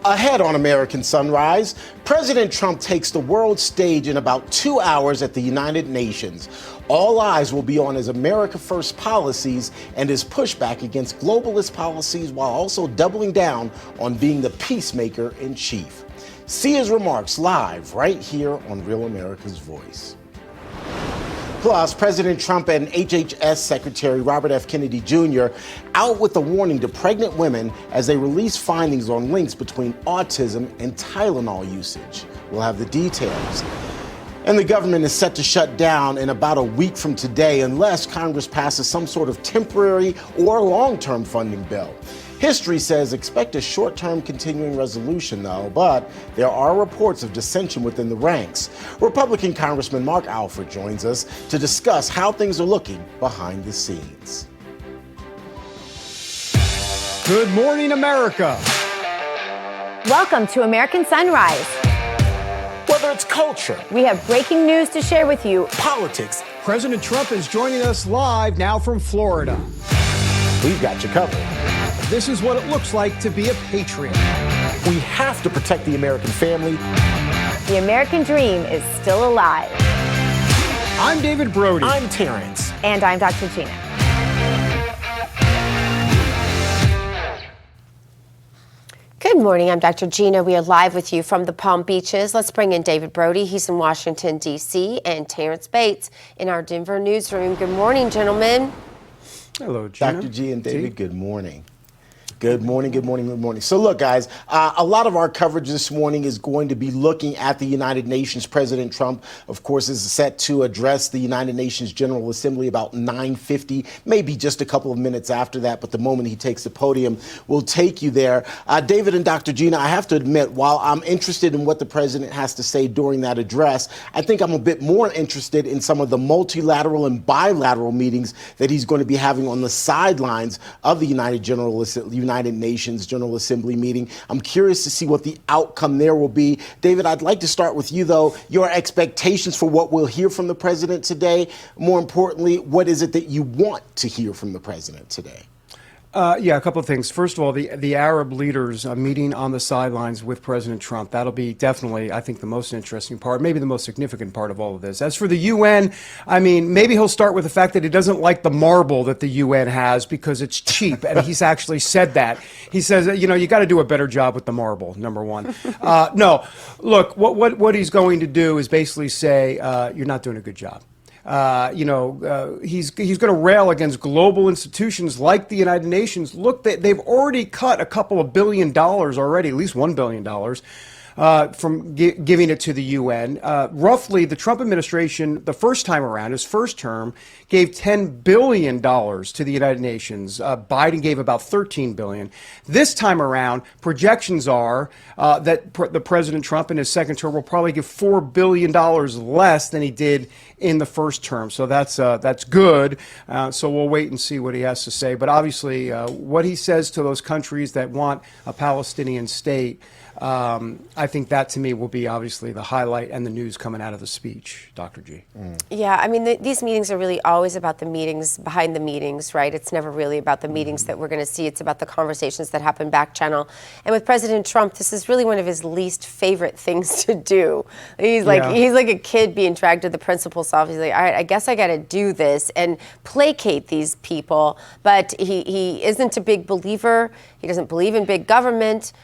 Ahead on American Sunrise, President Trump takes the world stage in about 2 hours at the United Nations. All eyes will be on his America First policies and his pushback against globalist policies while also doubling down on being the peacemaker in chief. See his remarks live right here on Real America's Voice. Plus, President Trump and HHS Secretary Robert F. Kennedy Jr. out with a warning to pregnant women as they release findings on links between autism and Tylenol usage. We'll have the details. And the government is set to shut down in about a week from today unless Congress passes some sort of temporary or long-term funding bill. History says expect a short-term continuing resolution, though, but there are reports of dissension within the ranks. Republican Congressman Mark Alford joins us to discuss how things are looking behind the scenes. Good morning, America. Welcome to American Sunrise. Whether it's culture, We have breaking news to share with you. politics, President Trump is joining us live now from Florida. we've got you covered. This is what it looks like to be a patriot. We have to protect the American family. The American dream is still alive. I'm David Brody. I'm Terrence. And I'm Dr. Gina. Good morning, I'm Dr. Gina. We are live with you from the Palm Beaches. Let's bring in David Brody. He's in Washington, D.C., and Terrence Bates in our Denver newsroom. Good morning, gentlemen. Hello, Gina. Dr. G and David, good morning. Good morning, good morning, good morning. So look, guys, a lot of our coverage this morning is going to be looking at the United Nations. President Trump, of course, is set to address the United Nations General Assembly about 9:50, maybe just a couple of minutes after that, but the moment he takes the podium, we'll take you there. David and Dr. Gina, I have to admit, while I'm interested in what the president has to say during that address, I think I'm a bit more interested in some of the multilateral and bilateral meetings that he's going to be having on the sidelines of the United Nations General Assembly meeting. I'm curious to see what the outcome there will be. David, I'd like to start with you, though. Your expectations for what we'll hear from the president today. More importantly, what is it that you want to hear from the president today? Yeah, a couple of things. First of all, the Arab leaders meeting on the sidelines with President Trump. That'll be definitely, I think, the most interesting part, maybe the most significant part of all of this. As for the UN, I mean, maybe he'll start with the fact that he doesn't like the marble that the UN has because it's cheap, and he's actually said that. He says, you know, you got to do a better job with the marble, number one. No, look, what he's going to do is basically say, you're not doing a good job. He's going to rail against global institutions like the United Nations. Look, they've already cut a couple of $1 billion already, at least $1 billion, from giving it to the UN. Roughly, the Trump administration, the first time around, his first term, gave $10 billion to the United Nations. Biden gave about $13 billion. This time around, projections are that the President Trump in his second term will probably give $4 billion less than he did in the first term. So that's good. So we'll wait and see what he has to say. But obviously, what he says to those countries that want a Palestinian state, I think that, to me, will be obviously the highlight and the news coming out of the speech, Dr. G. Yeah, I mean, these meetings are really always about the meetings behind the meetings, right? It's never really about the meetings that we're going to see. It's about the conversations that happen back channel. And with President Trump, this is really one of his least favorite things to do. He's like a kid being dragged to the principal's office. He's like, all right, I guess I got to do this and placate these people. But he isn't a big believer. He doesn't believe in big government.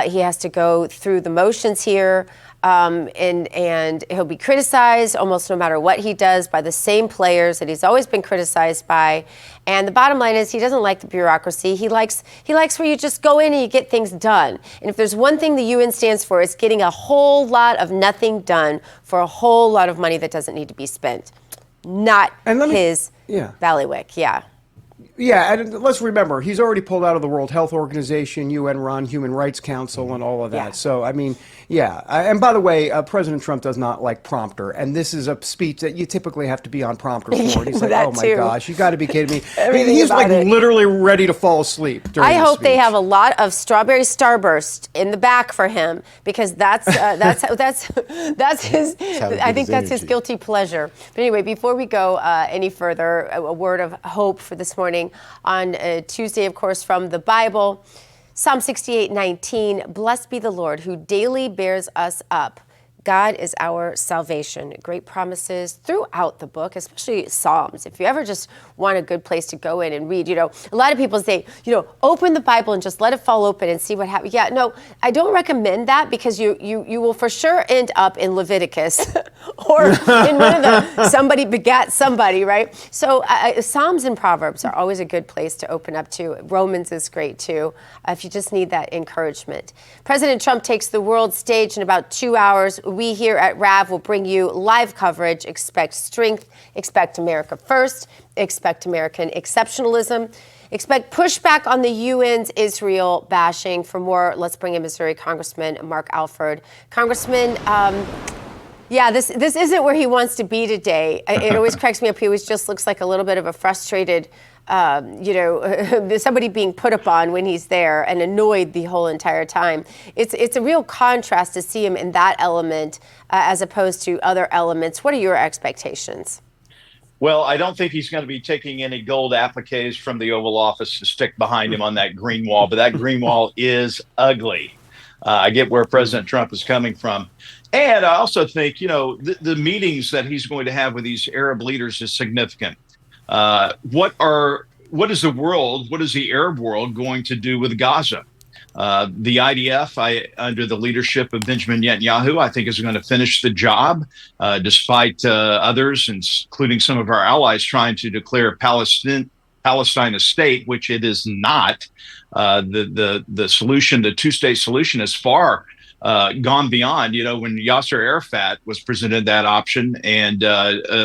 He has to go through the motions here, and he'll be criticized almost no matter what he does by the same players that he's always been criticized by. And the bottom line is he doesn't like the bureaucracy. He likes where you just go in and you get things done. And if there's one thing the UN stands for, it's getting a whole lot of nothing done for a whole lot of money that doesn't need to be spent. Not his ballywick, yeah. Yeah, and let's remember, he's already pulled out of the World Health Organization, UN-run Human Rights Council, and all of that. Yeah. So, I mean, and by the way, President Trump does not like prompter, and this is a speech that you typically have to be on prompter for. And he's like, oh my gosh, you got to be kidding me. I mean, he's like literally ready to fall asleep during I the hope speech. they have a lot of strawberry starburst in the back for him, because that's his. I think that's his guilty pleasure. But anyway, before we go any further, a word of hope for this morning. On Tuesday, of course, from the Bible. Psalm 68:19, blessed be the Lord who daily bears us up. God is our salvation. Great promises throughout the book, especially Psalms. If you ever just want a good place to go in and read, a lot of people say, open the Bible and just let it fall open and see what happens. Yeah, no, I don't recommend that because you will for sure end up in Leviticus or in one of the somebody begat somebody, right? So Psalms and Proverbs are always a good place to open up to. Romans is great too, if you just need that encouragement. President Trump takes the world stage in about 2 hours. We here at RAV will bring you live coverage. Expect strength, expect America first, expect American exceptionalism, expect pushback on the UN's Israel bashing. For more, let's bring in Missouri Congressman Mark Alford. Congressman, this isn't where he wants to be today. It always cracks me up. He always just looks like a little bit of a frustrated somebody being put upon when he's there and annoyed the whole entire time. It's a real contrast to see him in that element as opposed to other elements. What are your expectations? Well, I don't think he's going to be taking any gold appliques from the Oval Office to stick behind him on that green wall, but that green wall is ugly. I get where President Trump is coming from. And I also think, the meetings that he's going to have with these Arab leaders is significant. What is the Arab world going to do with Gaza? The IDF, under the leadership of Benjamin Netanyahu, I think is going to finish the job, despite others, including some of our allies, trying to declare Palestine a state, which it is not. The solution, the two-state solution, is far gone beyond. When Yasser Arafat was presented that option and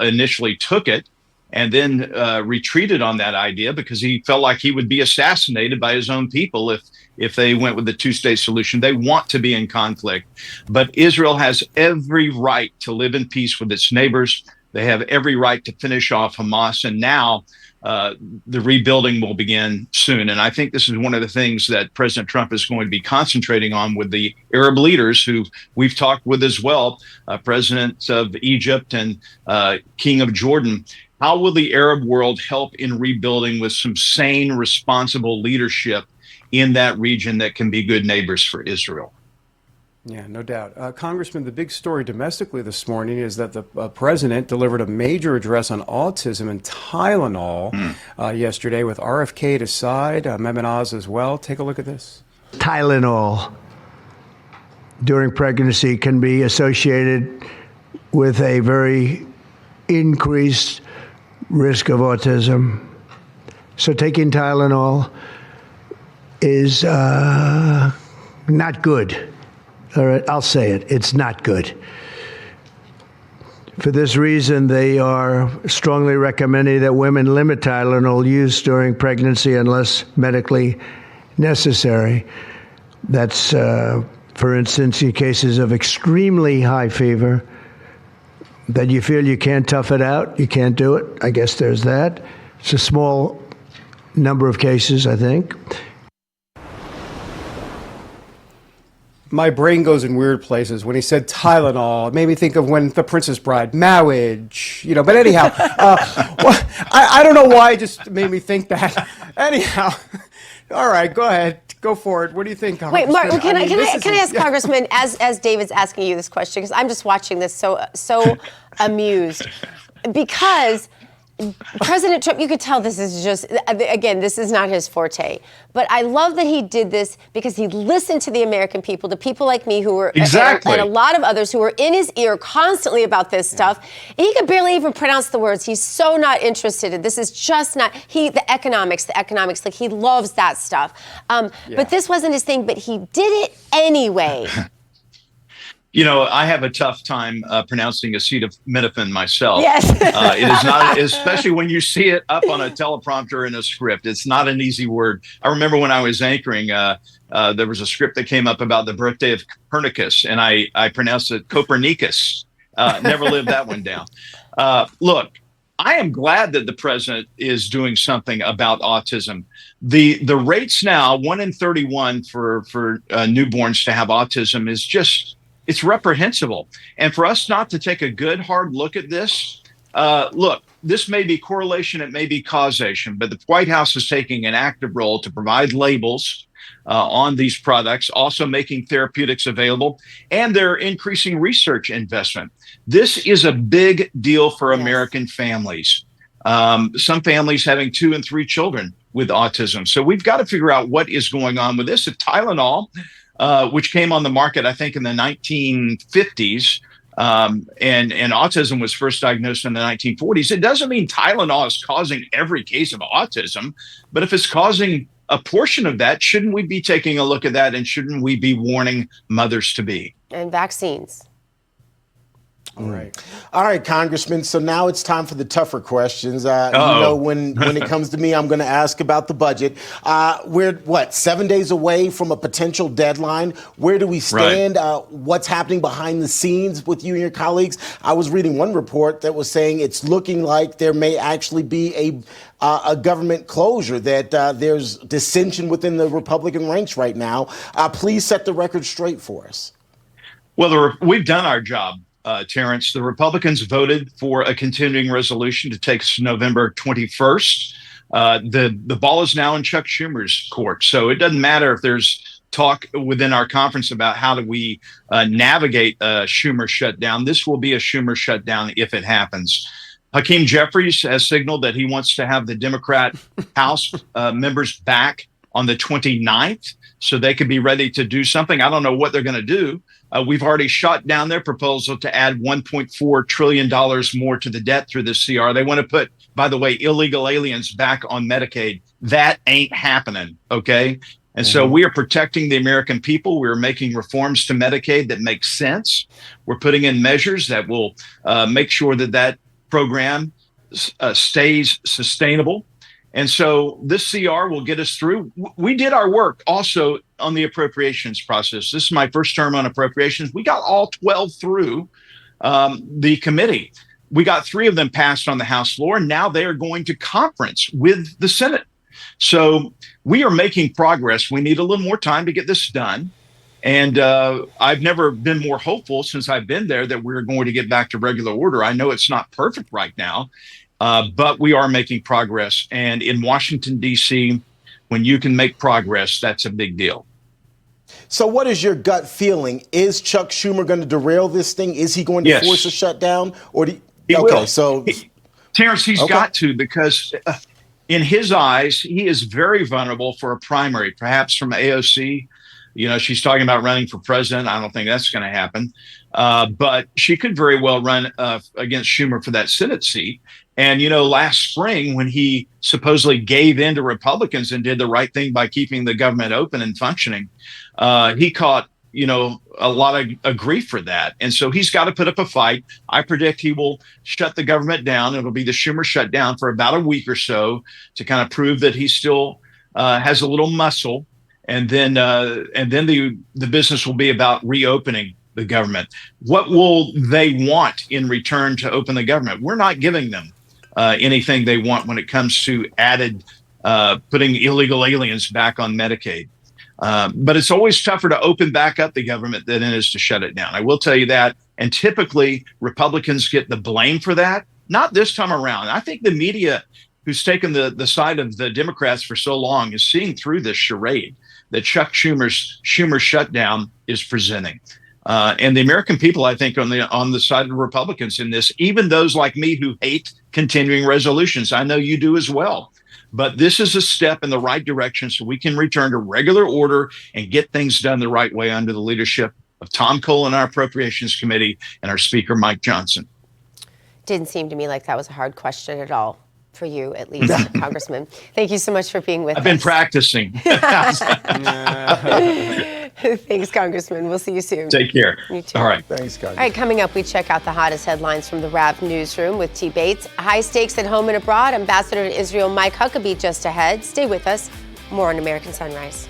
initially took it, and then retreated on that idea because he felt like he would be assassinated by his own people if they went with the two-state solution. They want to be in conflict. But Israel has every right to live in peace with its neighbors. They have every right to finish off Hamas. And now the rebuilding will begin soon. And I think this is one of the things that President Trump is going to be concentrating on with the Arab leaders who we've talked with as well, President of Egypt and King of Jordan. How will the Arab world help in rebuilding with some sane, responsible leadership in that region that can be good neighbors for Israel? Yeah, no doubt. Congressman, the big story domestically this morning is that the president delivered a major address on autism and Tylenol yesterday with RFK to side, Mehmet Oz as well. Take a look at this. Tylenol during pregnancy can be associated with a very increased risk of autism. So taking Tylenol is not good. All right, I'll say it. It's not good. For this reason, they are strongly recommending that women limit Tylenol use during pregnancy unless medically necessary. That's, for instance, in cases of extremely high fever, that you feel you can't tough it out, you can't do it. I guess there's that. It's a small number of cases, I think. My brain goes in weird places. When he said Tylenol, it made me think of when The Princess Bride, marriage, But anyhow, I don't know why it just made me think that. Anyhow, all right, go ahead. Go for it. What do you think, Congressman? Wait, Mark, can I ask Congressman, as David's asking you this question, because I'm just watching this so amused, because President Trump, you could tell this is just, again, this is not his forte. But I love that he did this because he listened to the American people, to people like me who were, exactly, and a lot of others who were in his ear constantly about this stuff. And he could barely even pronounce the words. He's so not interested in this. Is just not, the economics, like he loves that stuff. But this wasn't his thing, but he did it anyway. I have a tough time pronouncing acetaminophen myself. Yes. It is not, especially when you see it up on a teleprompter in a script. It's not an easy word. I remember when I was anchoring, there was a script that came up about the birthday of Copernicus, and I pronounced it Copernicus. Never lived that one down. Look, I am glad that the president is doing something about autism. The rates now, 1 in 31 for newborns to have autism is just, it's reprehensible. And for us not to take a good, hard look at this, look, this may be correlation, it may be causation, but the White House is taking an active role to provide labels on these products, also making therapeutics available, and they're increasing research investment. This is a big deal for American families. Some families having 2 and 3 children with autism. So we've got to figure out what is going on with this. Tylenol, which came on the market, I think, in the 1950s, and autism was first diagnosed in the 1940s. It doesn't mean Tylenol is causing every case of autism, but if it's causing a portion of that, shouldn't we be taking a look at that, and shouldn't we be warning mothers to be? And vaccines. All right, Congressman. So now it's time for the tougher questions. You know, when it comes to me, I'm going to ask about the budget. We're 7 days away from a potential deadline. Where do we stand? Right. What's happening behind the scenes with you and your colleagues? I was reading one report that was saying it's looking like there may actually be a government closure, that there's dissension within the Republican ranks right now. Please set the record straight for us. Well, we've done our job. Terrence, the Republicans voted for a continuing resolution to take us to November 21st. The ball is now in Chuck Schumer's court. So it doesn't matter if there's talk within our conference about how do we navigate a Schumer shutdown. This will be a Schumer shutdown if it happens. Hakeem Jeffries has signaled that he wants to have the Democrat House members back on the 29th so they could be ready to do something. I don't know what they're going to do. We've already shot down their proposal to add $1.4 trillion more to the debt through the CR. They want to put, by the way, illegal aliens back on Medicaid. That ain't happening, okay? And so we are protecting the American people. We're making reforms to Medicaid that make sense. We're putting in measures that will make sure that that program stays sustainable. And so this CR will get us through. We did our work also on the appropriations process. This is my first term on appropriations. We got all 12 through the committee. We got 3 of them passed on the House floor. Now they are going to conference with the Senate. So we are making progress. We need a little more time to get this done. And I've never been more hopeful since I've been there that we're going to get back to regular order. I know it's not perfect right now. But we are making progress. And in Washington, D.C., when you can make progress, that's a big deal. So what is your gut feeling? Is Chuck Schumer going to derail this thing? Is he going to force a shutdown? Or he will. So Terrence, he's got to, because in his eyes, he is very vulnerable for a primary, perhaps from AOC. You know, she's talking about running for president. I don't think that's going to happen. But she could very well run against Schumer for that Senate seat. And, you know, last spring, when he supposedly gave in to Republicans and did the right thing by keeping the government open and functioning, he caught, you know, a lot of grief for that. And so he's got to put up a fight. I predict he will shut the government down. It'll be the Schumer shutdown for about a week or so to kind of prove that he still has a little muscle. And then the business will be about reopening the government. What will they want in return to open the government? We're not giving them anything they want when it comes to putting illegal aliens back on Medicaid. But it's always tougher to open back up the government than it is to shut it down. I will tell you that. And typically Republicans get the blame for that. Not this time around. I think the media, who's taken the side of the Democrats for so long, is seeing through this charade that Chuck Schumer's Schumer shutdown is presenting. And the American people, I think, on the side of the Republicans in this, even those like me who hate continuing resolutions, I know you do as well. But this is a step in the right direction so we can return to regular order and get things done the right way under the leadership of Tom Cole and our Appropriations Committee and our Speaker, Mike Johnson. Didn't seem to me like that was a hard question at all. For you, at least, Congressman. Thank you so much for being with us. I've been practicing. Thanks, Congressman. We'll see you soon. Take care. You too. All right. Thanks, Congressman. All right, coming up, we check out the hottest headlines from the RAV newsroom with T. Bates. High stakes at home and abroad. Ambassador to Israel Mike Huckabee just ahead. Stay with us. More on American Sunrise.